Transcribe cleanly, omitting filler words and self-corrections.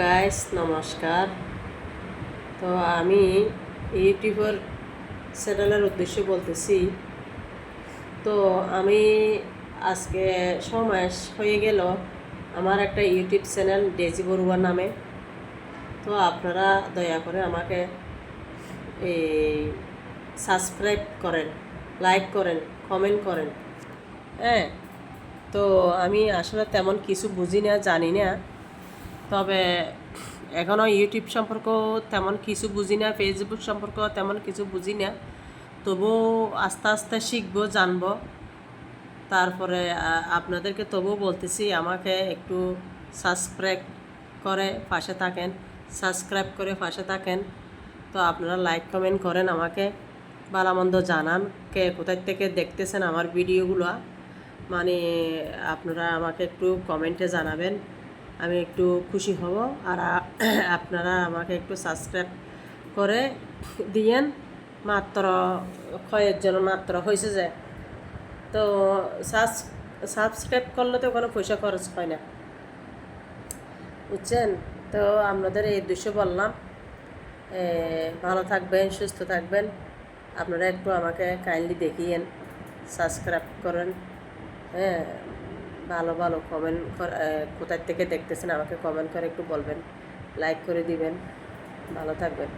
Guys নমস্কার। তো আমি ইউটিউবের চ্যানেলের উদ্দেশ্যে বলতেছি। তো আমি আজকে 6 মাস হয়ে গেল আমার একটা ইউটিউব চ্যানেল ডেজি বড়ুয়া নামে। তো আপনারা দয়া করে আমাকে এই সাবস্ক্রাইব করেন, লাইক করেন, কমেন্ট করেন। হ্যাঁ, তো আমি আসলে তেমন কিছু বুঝি না, জানি না। তবে এখনও ইউটিউব সম্পর্কেও তেমন কিছু বুঝি না, ফেসবুক সম্পর্কেও তেমন কিছু বুঝি না। তবুও আস্তে আস্তে শিখবো, জানবো। তারপরে আপনাদেরকে তবুও বলতেছি, আমাকে একটু সাবস্ক্রাইব করে পাশে থাকেন, সাবস্ক্রাইব করে পাশে থাকেন। তো আপনারা লাইক কমেন্ট করেন, আমাকে ভালোমন্দ জানান, কে কোথায় থেকে দেখতেছেন আমার ভিডিওগুলো। মানে আপনারা আমাকে একটু কমেন্টে জানাবেন, আমি একটু খুশি হব। আর আপনারা আমাকে একটু সাবস্ক্রাইব করে দিয়েন। মাত্র কয়েকজন মাত্র হয়েছে যে, তো সাবস্ক্রাইব করলে তো কোনো পয়সা খরচ হয় না, বুঝছেন? তো আপনাদের এই উদ্দেশ্য বললাম। ভালো থাকবেন, সুস্থ থাকবেন। আপনারা একটু আমাকে কাইন্ডলি দেখিয়েন, সাবস্ক্রাইব করেন। হ্যাঁ, ভালো ভালো কমেন্ট কোথায় থেকে দেখতেছেন আমাকে কমেন্ট করে একটু বলবেন, লাইক করে দিবেন। ভালো থাকবেন।